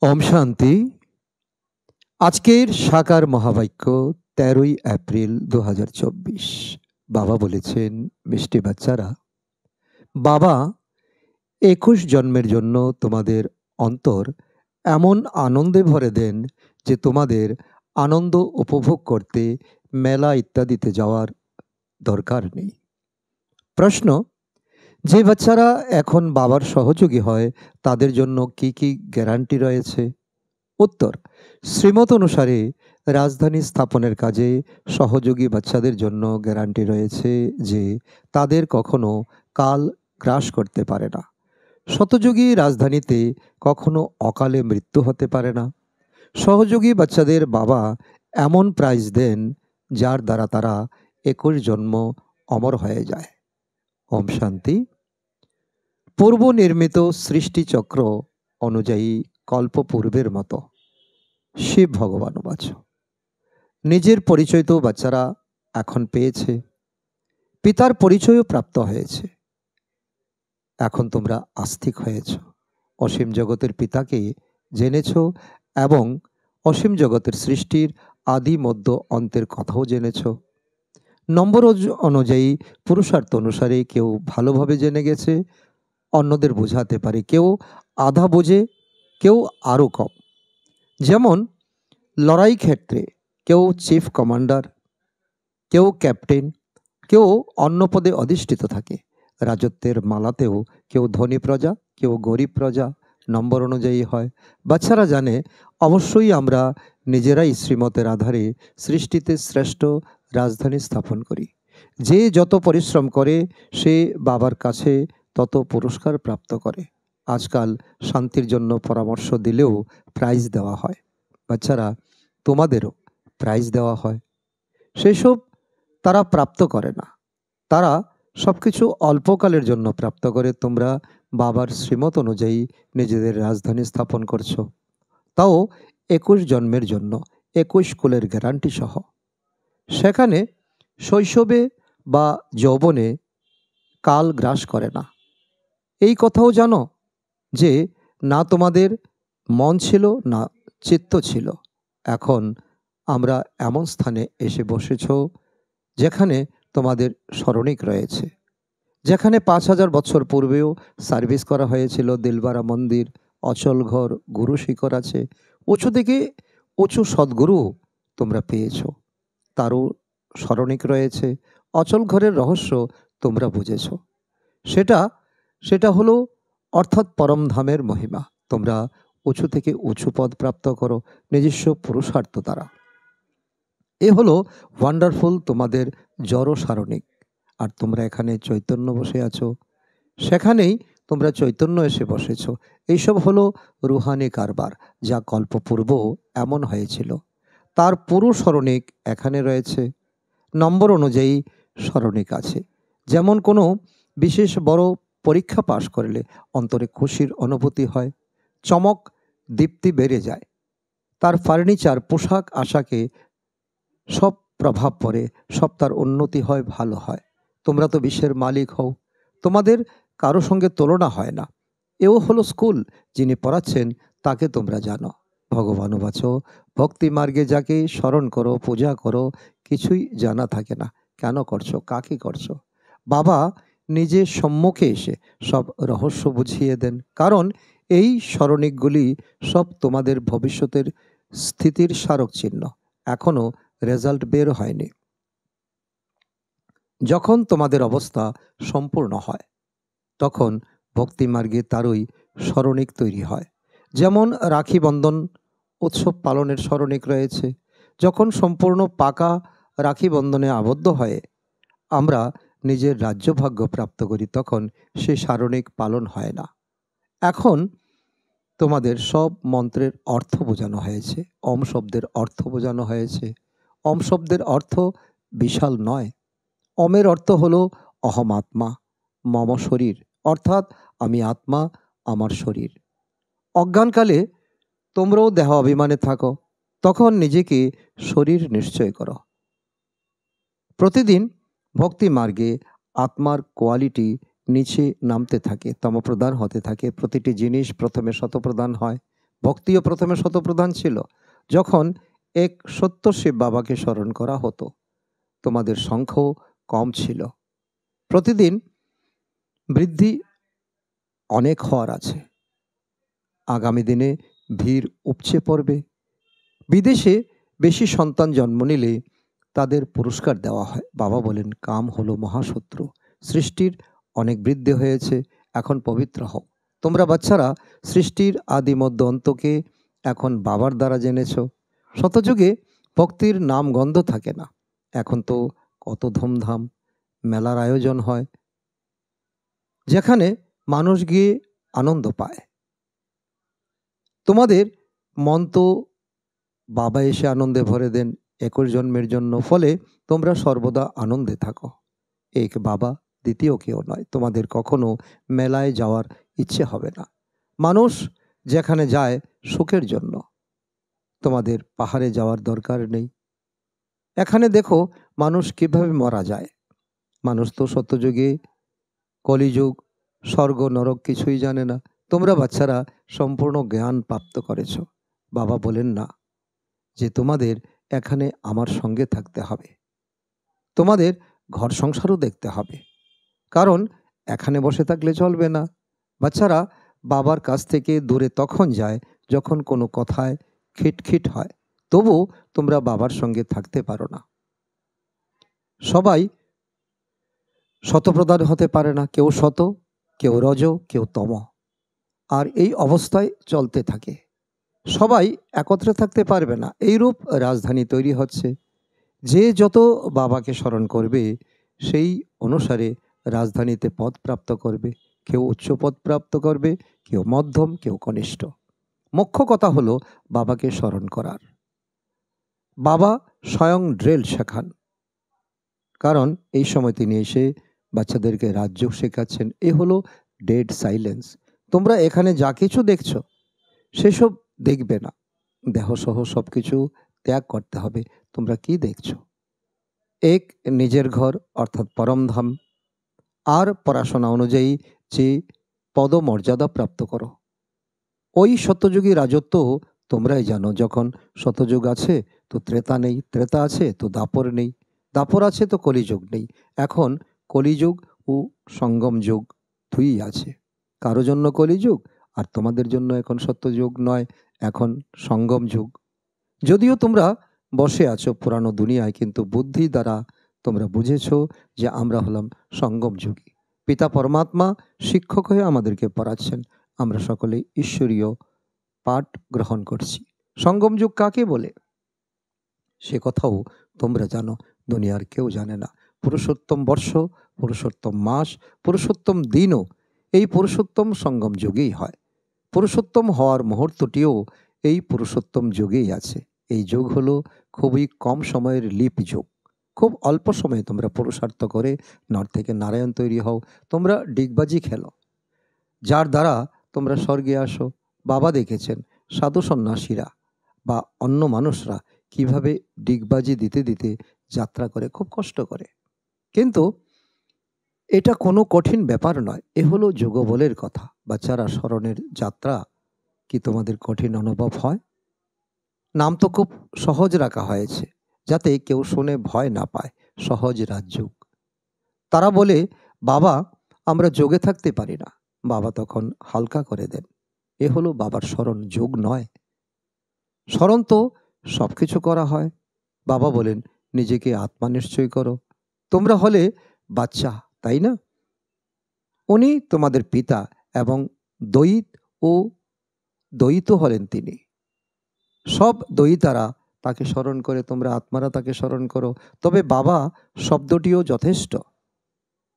ওম শান্তি। আজকের সাকার মহাবাক্য ১৩ই এপ্রিল ২০২৪। বাবা বলেছেন, মিষ্টি বাচ্চারা, বাবা ২১ জন্মের জন্য তোমাদের অন্তর এমন আনন্দে ভরে দেন যে তোমাদের আনন্দ উপভোগ করতে মেলা ইত্যাদিতে যাওয়ার দরকার নেই। প্রশ্ন, যে বাচ্চারা এখন বাবার সহযোগী হয় তাদের জন্য কি কি গ্যারান্টি রয়েছে? উত্তর, শ্রীমত অনুসারে রাজধানী স্থাপনের কাজে সহযোগী বাচ্চাদের জন্য গ্যারান্টি রয়েছে যে তাদের কখনো কাল গ্রাস করতে পারে না। শতযোগী রাজধানীতে কখনো অকালে মৃত্যু হতে পারে না। সহযোগী বাচ্চাদের বাবা এমন প্রাইজ দেন যার দ্বারা তারা ২১ জন্ম অমর হয়ে যায়। ওম শান্তি। পূর্ব নির্মিত সৃষ্টিচক্র অনুযায়ী কল্পপূর্বের মতো শিব ভগবান বাচ, নিজের পরিচয় তো বাচ্চারা এখন পেয়েছে, পিতার পরিচয়ও প্রাপ্ত হয়েছে। এখন তোমরা আস্তিক হয়েছ, অসীম জগতের পিতাকে জেনেছ এবং অসীম জগতের সৃষ্টির আদি মধ্য অন্তের কথাও জেনেছ। নম্বর অনুযায়ী পুরুষার্থ অনুসারে কেউ ভালোভাবে জেনে গেছে, অন্যদের বোঝাতে পারে, কেউ আধা বোঝে, কেউ আরও কম। যেমন লড়াই ক্ষেত্রে কেউ চিফ কমান্ডার, কেউ ক্যাপ্টেন, কেউ অন্য পদে অধিষ্ঠিত থাকে। রাজত্বের মালাতেও কেউ ধনী প্রজা, কেউ গরিব প্রজা নম্বর অনুযায়ী হয়। বাচ্চারা জানে অবশ্যই আমরা নিজেরাই শ্রীমতের আধারে সৃষ্টিতে শ্রেষ্ঠ রাজধানী স্থাপন করি। যে যত পরিশ্রম করে সে বাবার কাছে তত পুরস্কার প্রাপ্ত করে। আজকাল শান্তির জন্য পরামর্শ দিলেও প্রাইজ দেওয়া হয়। বাচ্চারা, তোমাদেরও প্রাইজ দেওয়া হয়। সেসব তারা প্রাপ্ত করে না, তারা সব কিছু অল্পকালের জন্য প্রাপ্ত করে। তোমরা বাবার শ্রীমত অনুযায়ী নিজেদের রাজধানী স্থাপন করছো, তাও ২১ জন্মের জন্য, ২১ কুলের গ্যারান্টি সহ। সেখানে শৈশবে বা যৌবনে কাল গ্রাস করে না। এই কথাও জানো যে না তোমাদের মন ছিল না চিত্ত ছিল। এখন আমরা এমন স্থানে এসে বসেছ যেখানে তোমাদের স্মরণিক রয়েছে, যেখানে ৫,০০০ বছর পূর্বেও সার্ভিস করা হয়েছিল। দিলবারা মন্দির, অচল ঘর, গুরু শিখর আছে। উঁচু থেকে উঁচু সদ্গুরু তোমরা পেয়েছ, তারও স্মরণিক রয়েছে। অচল ঘরের রহস্য তোমরা বুঝেছ। সেটা হলো অর্থাৎ পরমধামের মহিমা। তোমরা উঁচু থেকে উঁচু পদ প্রাপ্ত করো নিজস্ব পুরুষার্থ দ্বারা। এ হলো ওয়ান্ডারফুল তোমাদের জড় সারণিক। আর তোমরা এখানে চৈতন্য বসে আছো, সেখানেই তোমরা চৈতন্য এসে বসেছ। এইসব হলো রুহানি কারবার, যা কল্পপূর্ব এমন হয়েছিল। তার পুরো স্মরণিক এখানে রয়েছে। নম্বর অনুযায়ী স্মরণিক আছে। যেমন কোনো বিশেষ বড় পরীক্ষা পাশ করলে অন্তরে খুশির অনুভূতি হয়, চমক দীপ্তি বেড়ে যায়। তার ফার্নিচার, পোশাক আশাকে সব প্রভাব পড়ে, সব তার উন্নতি হয়, ভালো হয়। তোমরা তো বিশ্বের মালিক হও, তোমাদের কারো সঙ্গে তুলনা হয় না। এও হলো স্কুল, যিনি পড়াচ্ছেন তাকে তোমরা জানো। ভগবান বাচ, ভক্তি মার্গে যাকে স্মরণ করো, পূজা করো, কিছুই জানা থাকে না কেন করছো, কাকে করছো। বাবা নিজে সম্মুখে এসে সব রহস্য বুঝিয়ে দেন, কারণ এই স্মরণিকগুলি সব তোমাদের ভবিষ্যতের স্থিতির স্মারক চিহ্ন। এখনো রেজাল্ট বের হয়নি। যখন তোমাদের অবস্থা সম্পূর্ণ হয় তখন ভক্তি মার্গে তারই স্মরণিক তৈরি হয়। যেমন রাখি বন্ধন উৎসব পালনের স্মরণিক রয়েছে। যখন সম্পূর্ণ পাকা রাখি বন্ধনে আবদ্ধ হয়ে আমরা নিজের রাজ্যভাগ্য প্রাপ্ত করি তখন সে স্মরণিক পালন হয় না। এখন তোমাদের সব মন্ত্রের অর্থ বোঝানো হয়েছে, ওম শব্দের অর্থ বোঝানো হয়েছে। ওম শব্দের অর্থ বিশাল নয়। ওমের অর্থ হলো অহম আত্মা, মম শরীর, অর্থাৎ আমি আত্মা, আমার শরীর। অজ্ঞানকালে তোমরাও দেহ অভিমানে থাকো, তখন নিজেকে শরীর নিশ্চয় করো। প্রতিদিন ভক্তি মার্গে আত্মার কোয়ালিটি নিচে নামতে থাকে, তমপ্রধান হতে থাকে। প্রতিটি জিনিস প্রথমে শতপ্রধান হয়, ভক্তিও প্রথমে শতপ্রধান ছিল। যখন এক সত্য শিব বাবাকে স্মরণ করা হতো, তোমাদের সংখ্যাও কম ছিল। প্রতিদিন বৃদ্ধি অনেক হওয়ার আছে। আগামী দিনে ভিড় উপচে পড়বে। বিদেশে বেশি সন্তান জন্ম নিলে তাদের পুরস্কার দেওয়া হয়। বাবা বলেন, কাম হলো মহাশত্রু। সৃষ্টির অনেক বৃদ্ধি হয়েছে, এখন পবিত্র হও। তোমরা বাচ্চারা সৃষ্টির আদি মধ্য অন্তকে এখন বাবার দ্বারা জেনেছ। শতযুগে ভক্তির নাম গন্ধ থাকে না। এখন তো কত ধুমধাম মেলার আয়োজন হয়, যেখানে মানুষ গিয়ে আনন্দ পায়। তোমাদের মন তো বাবা এসে আনন্দে ভরে দেন 21 জন্মের জন্য। ফলে তোমরা সর্বদা আনন্দে থাকো। এক বাবা, দ্বিতীয় কেউ নয়। তোমাদের কখনো মেলায় যাওয়ার ইচ্ছে হবে না। মানুষ যেখানে যায় সুখের জন্য, তোমাদের পাহাড়ে যাওয়ার দরকার নেই। এখানে দেখো মানুষ কিভাবে মারা যায়। মানুষ তো সত্যযুগে, কলিযুগ, স্বর্গ নরক কিছুই জানে না। তোমরা বাচ্চারা সম্পূর্ণ জ্ঞান প্রাপ্ত করেছ। বাবা বলেন না যে তোমাদের এখানে আমার সঙ্গে থাকতে হবে, তোমাদের ঘর সংসারও দেখতে হবে। কারণ এখানে বসে থাকলে চলবে না। বাচ্চারা বাবার কাছ থেকে দূরে তখন যায় যখন কোনো কথায় খিটখিট হয়। তবু তোমরা বাবার সঙ্গে থাকতে পারো না। সবাই শতপ্রধান হতে পারে না। কেউ শত, কেউ রজ, কেউ তম। আর এই অবস্থায় চলতে থাকে। সবাই একত্রে থাকতে পারবে না। এইরূপ রাজধানী তৈরি হচ্ছে। যে যত বাবাকে স্মরণ করবে সেই অনুসারে রাজধানীতে পদ প্রাপ্ত করবে। কেউ উচ্চ পদ প্রাপ্ত করবে, কেউ মধ্যম, কেউ কনিষ্ঠ। মুখ্য কথা হলো বাবাকে স্মরণ করার। বাবা স্বয়ং ড্রিল শেখান, কারণ এই সময় তিনি এসে বাচ্চাদেরকে রাজযোগ শেখাচ্ছেন। এ হলো ডেড সাইলেন্স। তোমরা এখানে যা কিছু দেখছো সেসব দেখবে না। দেহসহ সব কিছু ত্যাগ করতে হবে। তোমরা কি দেখছো? এক নিজের ঘর অর্থাৎ পরমধাম, আর পড়াশোনা অনুযায়ী যে পদমর্যাদা প্রাপ্ত করো। ওই সত্যযুগী রাজত্ব তোমরাই জানো। যখন শতযুগ আছে তো ত্রেতা নেই, ত্রেতা আছে তো দাপর নেই, দাপর আছে তো কলিযুগ নেই। এখন কলিযুগ ও সঙ্গম যুগ দুই আছে। কারো জন্য কলিযুগ, আর তোমাদের জন্য এখন সত্যযুগ নয়, এখন সঙ্গম যুগ। যদিও তোমরা বসে আছো পুরানো দুনিয়ায়, কিন্তু বুদ্ধি দ্বারা তোমরা বুঝেছো যে আমরা হলাম সঙ্গম যুগী। পিতা পরমাত্মা শিক্ষক হয়ে আমাদেরকে পড়াচ্ছেন। আমরা সকলে ঈশ্বরীয় পাঠ গ্রহণ করছি। সঙ্গম যুগ কাকে বলে সে কথাও তোমরা জানো, দুনিয়ার কেউ জানে না। পুরুষোত্তম বর্ষ, পুরুষোত্তম মাস, পুরুষোত্তম দিনও এই পুরুষোত্তম সঙ্গম যুগেই হয়। পুরুষোত্তম হওয়ার মুহূর্তটিও এই পুরুষোত্তম যুগেই আছে। এই যুগ হলো খুবই কম সময়ের লিপ যুগ। খুব অল্প সময়ে তোমরা পুরুষার্থ করে নর থেকে নারায়ণ তৈরি হও। তোমরা ডিগবাজি খেলো, যার দ্বারা তোমরা স্বর্গে আসো। বাবা দেখেছেন সাধু সন্ন্যাসীরা বা অন্য মানুষরা কিভাবে ডিগবাজি দিতে দিতে যাত্রা করে, খুব কষ্ট করে। কিন্তু এটা কোনো কঠিন ব্যাপার নয়। এ হলো যোগবলের কথা। বাচ্চারা, স্মরণের যাত্রা কি তোমাদের কঠিন অনুভব হয়? নাম তো খুব সহজ রাখা হয়েছে, যাতে কেউ শুনে ভয় না পায়। সহজ রাজযোগ। তারা বলে, বাবা আমরা যোগে থাকতে পারি না। বাবা তখন হালকা করে দেন। এ হলো বাবার স্মরণ, যোগ নয়। স্মরণ তো সব কিছু করা হয়। বাবা বলেন, নিজেকে আত্মা নিশ্চয় করো। তোমরা হলে বাচ্চা, তাই না? উনি তোমাদের পিতা এবং দ্বৈত ও দ্বৈত হলেন তিনি। সব দ্বৈতারা তাকে স্মরণ করে, তোমরা আত্মারা তাকে স্মরণ করো। তবে বাবা শব্দটিও যথেষ্ট।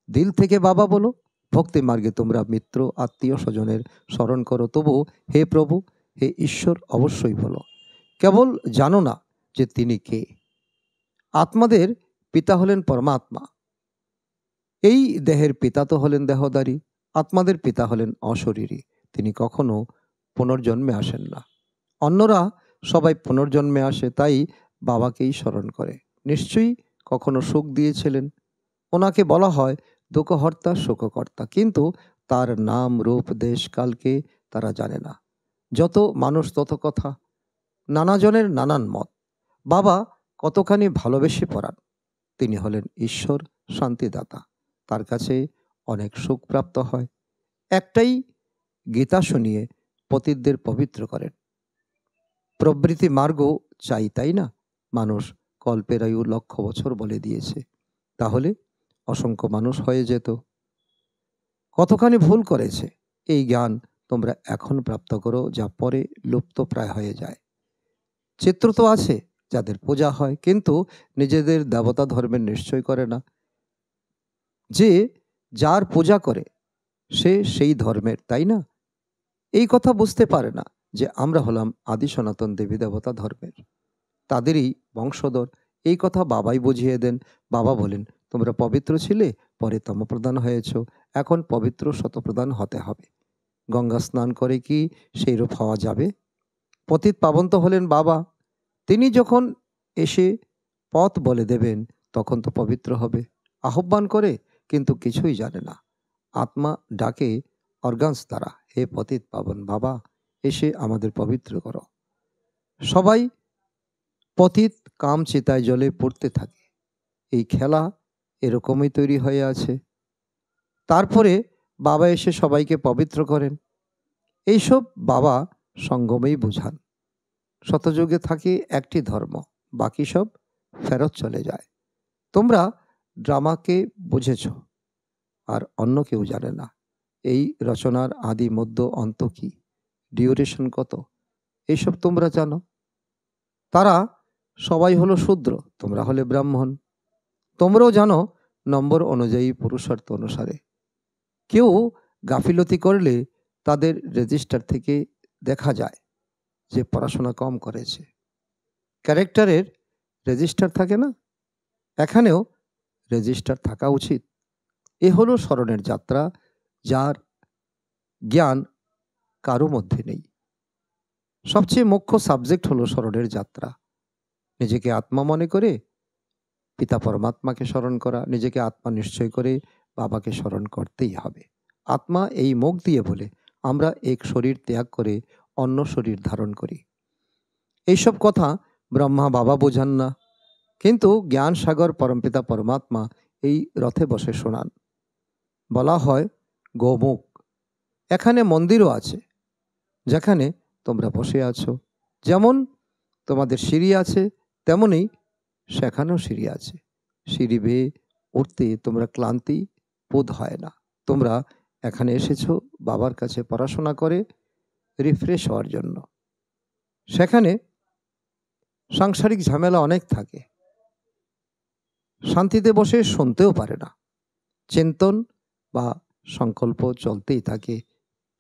দিল থেকে বাবা বলো। ভক্তি মার্গে তোমরা মিত্র, আত্মীয় স্বজনের স্মরণ করো। তবু হে প্রভু, হে ঈশ্বর অবশ্যই বলো। কেবল জানো না যে তিনি কে। আত্মাদের পিতা হলেন পরমাত্মা। এই দেহের পিতা তো হলেন দেহধারী। আত্মাদের পিতা হলেন অশরীরী। তিনি কখনো পুনর্জন্মে আসেন না। অন্যরা সবাই পুনর্জন্মে আসে, তাই বাবাকেই স্মরণ করে। নিশ্চয়ই কখনো সুখ দিয়েছিলেন। ওনাকে বলা হয় দুঃখহর্তা, সুখকর্তা, কিন্তু তার নাম, রূপ, দেশ, কালকে তারা জানে না। যত মানুষ তত কথা, নানাজনের নানান মত। বাবা কতখানি ভালোবেসে পড়ান। তিনি হলেন ঈশ্বর শান্তিদাতা। তার কাছে অনেক সুখ প্রাপ্ত হয়। একটাই গীতা শুনিয়ে পতিতদের পবিত্র করেন। প্রবৃত্তি মার্গ চাই, তাই না? মানুষ কল্পের আয়ু লক্ষ বছর বলে দিয়েছে, তাহলে অসংখ্য মানুষ হয়ে যেত। কতখানি ভুল করেছে, এই জ্ঞান তোমরা এখন প্রাপ্ত করো, যা পরে লুপ্ত প্রায় হয়ে যায়। চিত্র তো আছে যাদের পূজা হয়, কিন্তু নিজেদের দেবতা ধর্মের নিশ্চয় করে না। যে যার পূজা করে সে সেই ধর্মের, তাই না? এই কথা বুঝতে পারে না যে আমরা হলাম আদি সনাতন দেবী দেবতা ধর্মের, তাদেরই বংশধর। এই কথা বাবাই বুঝিয়ে দেন। বাবা বলেন, তোমরা পবিত্র ছিলে, পরে তমপ্রধান হয়েছ, এখন পবিত্র শতপ্রধান হতে হবে। গঙ্গা স্নান করে কি সেই রূপ হওয়া যাবে? পতিত পাবন তো হলেন বাবা। তিনি যখন এসে পথ বলে দেবেন তখন তো পবিত্র হবে। আহ্বান করে কিন্তু কিছুই জানে না। আত্মা ডাকে অর্গানস দ্বারা, হে পতিত পাবন বাবা, এসে আমাদের পবিত্র করো। সবাই পতিত কাম চিতায় জলে পড়তে থাকে। এই খেলা এরকমই তৈরি হয়ে আছে। তারপরে বাবা এসে সবাইকে পবিত্র করেন। এইসব বাবা সঙ্গমেই বুঝান। শতযুগে থাকে একটি ধর্ম, বাকি সব ফেরত চলে যায়। তোমরা ড্রামাকে বুঝেছ, আর অন্য কেউ জানে না এই রচনার আদি মধ্য অন্ত কি, ডিউরেশন কত, এইসব তোমরা জানো। তারা সবাই হলো শূদ্র, তোমরা হলে ব্রাহ্মণ। তোমরাও জানো নম্বর অনুযায়ী, পুরুষার্থ অনুসারে। কেউ গাফিলতি করলে তাদের রেজিস্টার থেকে দেখা যায় যে পড়াশোনা কম করেছে। ক্যারেক্টারের রেজিস্টার থাকে না? এখানেও রেজিস্টার থাকা উচিত। এ হলো স্মরণের যাত্রা, যার জ্ঞান কারো মধ্যে নেই। সবচেয়ে মুখ্য সাবজেক্ট হলো স্মরণের যাত্রা। নিজেকে আত্মা মনে করে পিতা পরমাত্মাকে স্মরণ করা, নিজেকে আত্মা নিশ্চয় করে বাবাকে স্মরণ করতেই হবে। আত্মা এই মুখ দিয়ে বলে, আমরা এক শরীর ত্যাগ করে অন্য শরীর ধারণ করি। এইসব কথা ব্রহ্মা বাবা বোঝান না, কিন্তু জ্ঞান সাগর পরমপিতা পরমাত্মা এই রথে বসে শোনান। বলা হয় গোমুখ। এখানে মন্দিরও আছে যেখানে তোমরা বসে আছো। যেমন তোমাদের সিঁড়ি আছে, তেমনই সেখানেও সিঁড়ি আছে। সিঁড়ি বেয়ে উঠতে তোমরা ক্লান্তি বোধ হয় না। তোমরা এখানে এসেছো বাবার কাছে পড়াশোনা করে রিফ্রেশ হওয়ার জন্য। সেখানে সাংসারিক ঝামেলা অনেক থাকে, শান্তিতে বসে শুনতেও পারে না। চিন্তন বা সংকল্প চলতেই থাকে,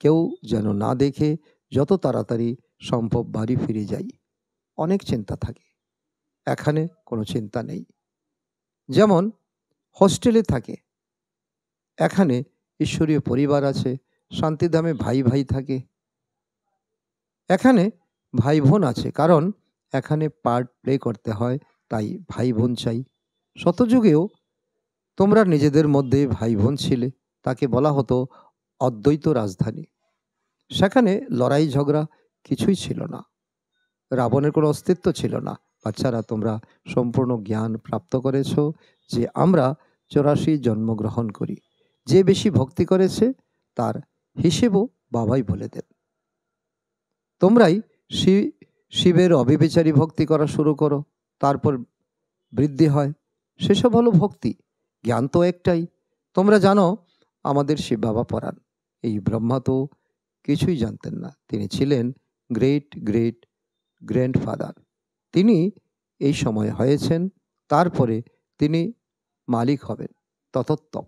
কেউ যেন না দেখে যত তাড়াতাড়ি সম্ভব বাড়ি ফিরে যাই। অনেক চিন্তা থাকে, এখানে কোনো চিন্তা নেই। যেমন হোস্টেলে থাকে, এখানে ঈশ্বরীয় পরিবার আছে, শান্তিধামে ভাই ভাই থাকে। এখানে ভাই বোন আছে, কারণ এখানে পার্ট প্লে করতে হয়, তাই ভাই বোন চাই। শতযুগেও তোমরা নিজেদের মধ্যে ভাই বোন ছিলে, তাকে বলা হতো অদ্বৈত রাজধানী। সেখানে লড়াই ঝগড়া কিছুই ছিল না, রাবণের কোনো অস্তিত্ব ছিল না। বাচ্চারা, তোমরা সম্পূর্ণ জ্ঞান প্রাপ্ত করেছ যে আমরা 84 জন্মগ্রহণ করি। যে বেশি ভক্তি করেছে তার হিসেবও বাবাই বলে দেন। তোমরাই শিবের অবিবেচারী ভক্তি করা শুরু করো, তারপর বৃদ্ধি হয়। সেসব হলো ভক্তি। জ্ঞান তো একটাই। তোমরা জানো আমাদের শিব বাবা পরাণ। এই ব্রহ্মা তো কিছুই জানতেন না। তিনি ছিলেন গ্রেট গ্রেট গ্র্যান্ডফাদার। তিনি এই সময় হয়েছেন, তারপরে তিনি মালিক হবেন ততোত্তম।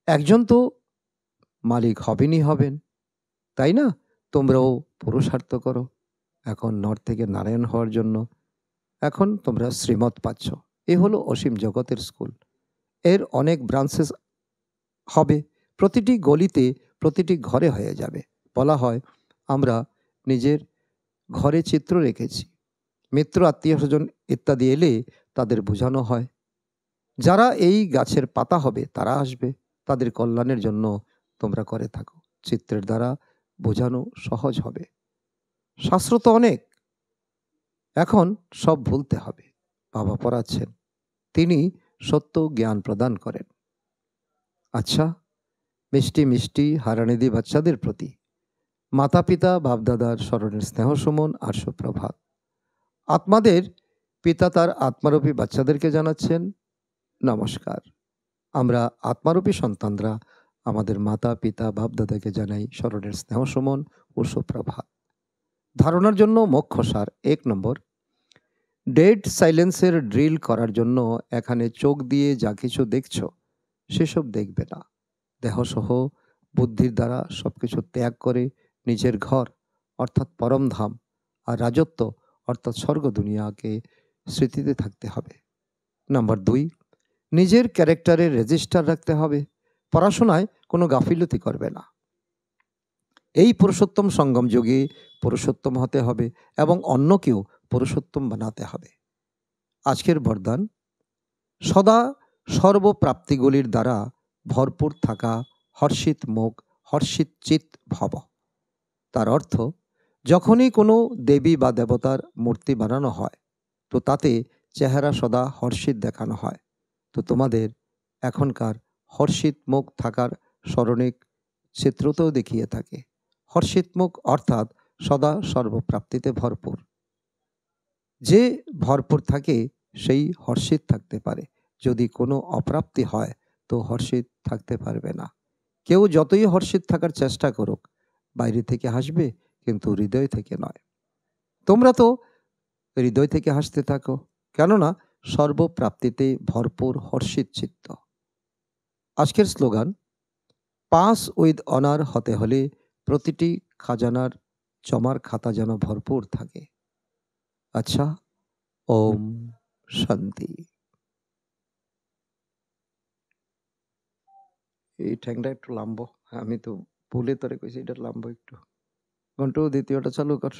একজন তো মালিক হবেনই হবেন, তাই না? তোমরাও পুরুষার্থ করো এখন নর থেকে নারায়ণ হওয়ার জন্য। এখন তোমরা শ্রীমত পাচ্ছ। এ হলো অসীম জগতের স্কুল। এর অনেক ব্রাঞ্চেস হবে, প্রতিটি গলিতে প্রতিটি ঘরে হয়ে যাবে। বলা হয় আমরা নিজের ঘরে চিত্র রেখেছি, মিত্র আত্মীয় স্বজন ইত্যাদি এলে তাদের বোঝানো হয় যারা এই গাছের পাতা হবে তারা আসবে, তাদের কল্যাণের জন্য তোমরা করে থাকো। চিত্রের দ্বারা বোঝানো সহজ হবে। শাস্ত্র তো অনেক, এখন সব ভুলতে হবে। বাবা পড়াচ্ছেন, তিনি সত্য জ্ঞান প্রদান করেন। আচ্ছা, মিষ্টি মিষ্টি হারানিধি বাচ্চাদের প্রতি মাতা পিতা বাপদাদার স্মরণের স্নেহ সুমন আর সুপ্রভাত। আত্মাদের পিতা তার আত্মারূপী বাচ্চাদেরকে জানাচ্ছেন নমস্কার। আমরা আত্মারূপী সন্তানরা আমাদের মাতা পিতা বাপদাদাকে জানাই স্মরণের স্নেহ সুমন ও সুপ্রভাত। ধারণার জন্য মোক্ষ সার 1 নম্বর, ডেড সাইলেন্সের ড্রিল করার জন্য এখানে চোখ দিয়ে যা কিছু দেখছো সেসব দেখবে না। দেহসহ বুদ্ধির দ্বারা সবকিছু ত্যাগ করে নিজের ঘর অর্থাৎ পরমধাম আর রাজত্ব অর্থাৎ স্বর্গ দুনিয়াকে স্মৃতিতে থাকতে হবে। নাম্বার 2, নিজের ক্যারেক্টারের রেজিস্টার রাখতে হবে। পড়াশোনায় কোনো গাফিলতি করবে না। এই পুরুষোত্তম সঙ্গম যুগে পুরুষোত্তম হতে হবে এবং অন্যকেও পুরুষোত্তম বানাতে হবে। আজকের বরদান, সদা সর্বপ্রাপ্তিগুলির দ্বারা ভরপুর থাকা হর্ষিত মুখ হর্ষিত চিত ভব। তার অর্থ, যখনই কোনো দেবী বা দেবতার মূর্তি বানানো হয় তো তাতে চেহারা সদা হর্ষিত দেখানো হয়। তো তোমাদের এখনকার হর্ষিত মুখ থাকার স্মরণিক চিত্রতেও দেখিয়ে থাকে। হর্ষিত মুখ অর্থাৎ সদা সর্বপ্রাপ্তিতে ভরপুর। যে ভরপুর থাকে সেই হর্ষিত থাকতে পারে। যদি কোনো অপ্রাপ্তি হয় তো হর্ষিত থাকতে পারবে না। কেউ যতই হর্ষিত থাকার চেষ্টা করুক, বাইরে থেকে হাসবে কিন্তু হৃদয় থেকে নয়। তোমরা তো হৃদয় থেকে হাসতে থাকো, কেননা সর্বপ্রাপ্তিতে ভরপুর হর্ষিত চিত্ত। আজকের স্লোগান, পাস উইথ অনার হতে হলে প্রতিটি খাজানার জমার খাতা যেন ভরপুর থাকে। আচ্ছা, ওম শান্তি। এই ঠ্যাংটা একটু লাম্ব, আমি তো ভুলে তোরে কইছি এটা লাম্ব একটু। ঘন্টু দ্বিতীয়টা চালু কর।